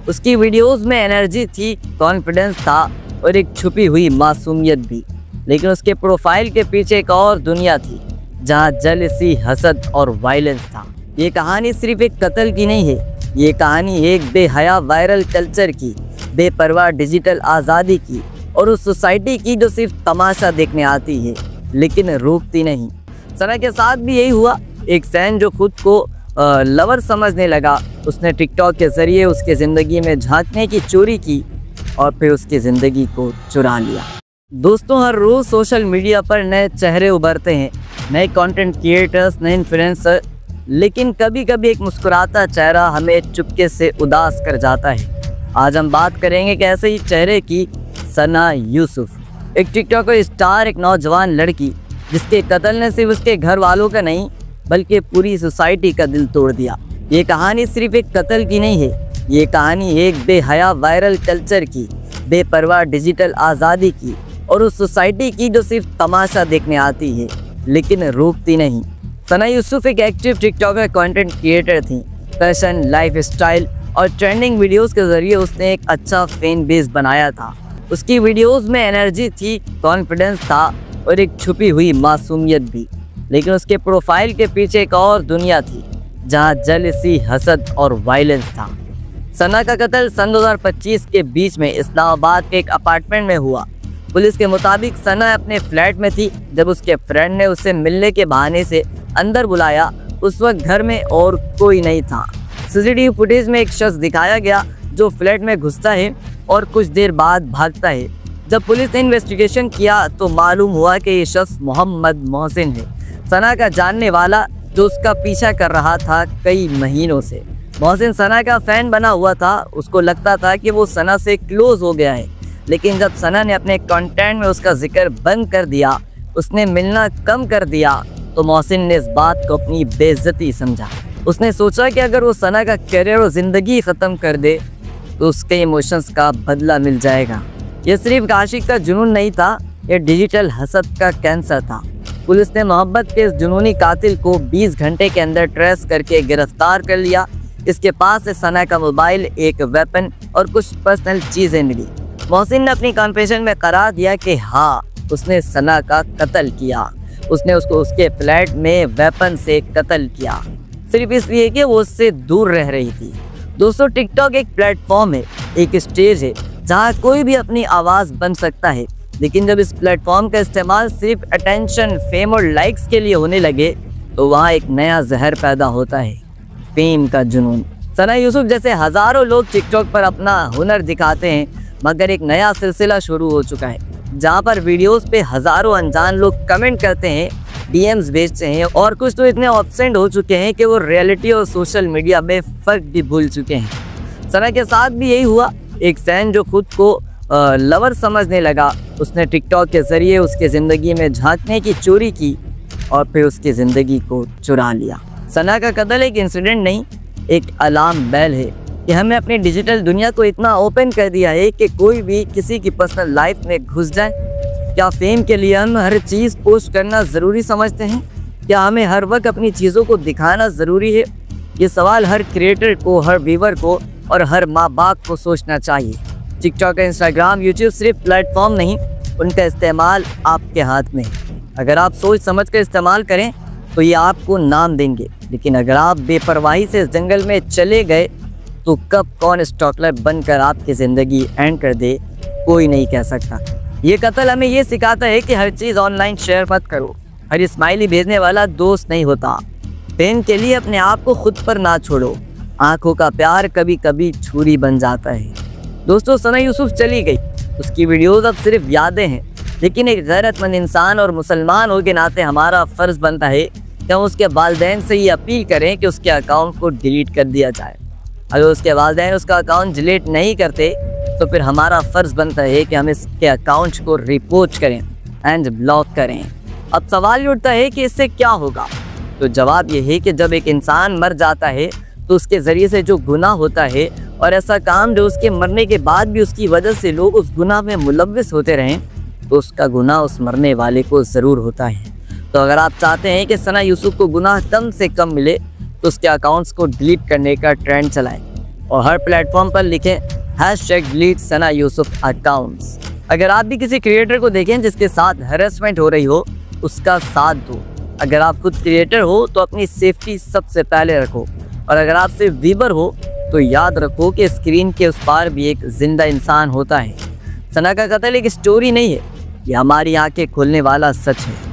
उसकी वीडियोस में एनर्जी थी, कॉन्फिडेंस था और एक छुपी हुई मासूमियत भी। लेकिन उसके प्रोफाइल के पीछे एक और दुनिया थी जहां जेलसी, हसद और वायलेंस था। ये कहानी सिर्फ एक कत्ल की नहीं है, ये कहानी एक बेहया वायरल कल्चर की, बेपरवाह डिजिटल आज़ादी की और उस सोसाइटी की जो सिर्फ तमाशा देखने आती है लेकिन रोकती नहीं। सना के साथ भी यही हुआ। एक फैन जो खुद को लवर समझने लगा, उसने टिकटॉक के ज़रिए उसके ज़िंदगी में झांकने की चोरी की और फिर उसकी ज़िंदगी को चुरा लिया। दोस्तों, हर रोज़ सोशल मीडिया पर नए चेहरे उभरते हैं, नए कंटेंट क्रिएटर्स, नए इन्फ्लुएंसर, लेकिन कभी कभी एक मुस्कुराता चेहरा हमें चुपके से उदास कर जाता है। आज हम बात करेंगे कि ऐसे ही चेहरे की, सना यूसुफ, एक टिकटॉकर स्टार, एक नौजवान लड़की जिसके कत्ल ने सिर्फ उसके घर वालों का नहीं बल्कि पूरी सोसाइटी का दिल तोड़ दिया। ये कहानी सिर्फ एक कत्ल की नहीं है, ये कहानी एक बेहया वायरल कल्चर की, बेपरवाह डिजिटल आज़ादी की और उस सोसाइटी की जो सिर्फ तमाशा देखने आती है लेकिन रोकती नहीं। सना यूसुफ एक एक्टिव टिकटॉकर, कंटेंट क्रिएटर थी। फैशन, लाइफस्टाइल और ट्रेंडिंग वीडियोस के ज़रिए उसने एक अच्छा फैन बेस बनाया था। उसकी वीडियोस में एनर्जी थी, कॉन्फिडेंस था और एक छुपी हुई मासूमियत भी। लेकिन उसके प्रोफाइल के पीछे एक और दुनिया थी जहां जेलसी, हसद और वायलेंस था। सना का कत्ल सन 2025 के बीच में इस्लामाबाद के एक अपार्टमेंट में हुआ। पुलिस के मुताबिक सना अपने फ्लैट में थी जब उसके फ्रेंड ने उसे मिलने के बहाने से अंदर बुलाया। उस वक्त घर में और कोई नहीं था। सीसीटीवी फुटेज में एक शख्स दिखाया गया जो फ्लैट में घुसता है और कुछ देर बाद भागता है। जब पुलिस ने इन्वेस्टिगेशन किया तो मालूम हुआ कि ये शख्स मोहम्मद मोहसिन है, सना का जानने वाला जो उसका पीछा कर रहा था कई महीनों से। मोहसिन सना का फैन बना हुआ था। उसको लगता था कि वो सना से क्लोज हो गया है, लेकिन जब सना ने अपने कंटेंट में उसका जिक्र बंद कर दिया, उसने मिलना कम कर दिया, तो मोहसिन ने इस बात को अपनी बेइज्जती समझा। उसने सोचा कि अगर वो सना का करियर और ज़िंदगी ख़त्म कर दे तो उसके इमोशंस का बदला मिल जाएगा। ये सिर्फ आशिक का जुनून नहीं था, ये डिजिटल हसद का कैंसर था। पुलिस ने मोहब्बत के इस जुनूनी कातिल को 20 घंटे के अंदर ट्रेस करके गिरफ्तार कर लिया। इसके पास से सना का मोबाइल, एक वेपन और कुछ पर्सनल चीज़ें मिली। मोहसिन ने अपनी कन्फेशन में करार दिया कि हाँ, उसने सना का कत्ल किया। उसने उसको उसके फ्लैट में वेपन से कत्ल किया, सिर्फ इसलिए कि वो उससे दूर रह रही थी। दोस्तों, टिकटॉक एक प्लेटफॉर्म है, एक स्टेज है जहाँ कोई भी अपनी आवाज़ बन सकता है। लेकिन जब इस प्लेटफॉर्म का इस्तेमाल सिर्फ अटेंशन, फेम और लाइक्स के लिए होने लगे तो वहाँ एक नया जहर पैदा होता है, फेम का जुनून। सना यूसुफ जैसे हज़ारों लोग टिकटॉक पर अपना हुनर दिखाते हैं, मगर एक नया सिलसिला शुरू हो चुका है जहाँ पर वीडियोस पे हज़ारों अनजान लोग कमेंट करते हैं, डीएम्स भेजते हैं और कुछ तो इतने ऑब्सेंट हो चुके हैं कि वो रियलिटी और सोशल मीडिया में फ़र्क भी भूल चुके हैं। सना के साथ भी यही हुआ। एक फैन जो खुद को लवर समझने लगा, उसने टिकटॉक के ज़रिए उसके ज़िंदगी में झांकने की चोरी की और फिर उसकी ज़िंदगी को चुरा लिया। सना का कत्ल एक इंसिडेंट नहीं, एक अलार्म बेल है कि हमें अपनी डिजिटल दुनिया को इतना ओपन कर दिया है कि कोई भी किसी की पर्सनल लाइफ में घुस जाए। क्या फेम के लिए हम हर चीज़ पोस्ट करना ज़रूरी समझते हैं? क्या हमें हर वक्त अपनी चीज़ों को दिखाना ज़रूरी है? ये सवाल हर क्रिएटर को, हर व्यूअर को और हर माँ बाप को सोचना चाहिए। टिकटॉक, इंस्टाग्राम, यूट्यूब सिर्फ प्लेटफॉर्म नहीं, उनका इस्तेमाल आपके हाथ में है। अगर आप सोच समझ कर इस्तेमाल करें तो ये आपको नाम देंगे, लेकिन अगर आप बेपरवाही से इस जंगल में चले गए तो कब कौन स्टॉकलर बनकर आपकी ज़िंदगी एंड कर दे, कोई नहीं कह सकता। ये कत्ल हमें ये सिखाता है कि हर चीज़ ऑनलाइन शेयर मत करो। हर स्माइली भेजने वाला दोस्त नहीं होता। फेम के लिए अपने आप को खुद पर ना छोड़ो। आंखों का प्यार कभी कभी छुरी बन जाता है। दोस्तों, सना यूसुफ चली गई, उसकी वीडियोस अब सिर्फ यादें हैं, लेकिन एक गैरतमंद इंसान और मुसलमान होने के नाते हमारा फ़र्ज़ बनता है कि हम उसके वालिदैन से ये अपील करें कि उसके अकाउंट को डिलीट कर दिया जाए। अगर उसके वालिदैन उसका अकाउंट डिलीट नहीं करते तो फिर हमारा फ़र्ज़ बनता है कि हम इसके अकाउंट को रिपोर्ट करें एंड ब्लॉक करें। अब सवाल उठता है कि इससे क्या होगा? तो जवाब ये है कि जब एक इंसान मर जाता है तो उसके ज़रिए से जो गुनाह होता है और ऐसा काम जो उसके मरने के बाद भी उसकी वजह से लोग उस गुनाह में मुलव्विस होते रहें, तो उसका गुनाह उस मरने वाले को ज़रूर होता है। तो अगर आप चाहते हैं कि सना यूसुफ को गुनाह कम से कम मिले तो उसके अकाउंट्स को डिलीट करने का ट्रेंड चलाएं और हर प्लेटफॉर्म पर लिखें #delete सना यूसुफ अकाउंट्स। अगर आप भी किसी क्रिएटर को देखें जिसके साथ हैरेसमेंट हो रही हो, उसका साथ दो। अगर आप खुद क्रिएटर हो तो अपनी सेफ्टी सबसे पहले रखो, और अगर आप सिर्फ व्यूअर हो तो याद रखो कि स्क्रीन के उस पार भी एक जिंदा इंसान होता है। सना का कत्ल एक स्टोरी नहीं है, ये हमारी आंखें खोलने वाला सच है।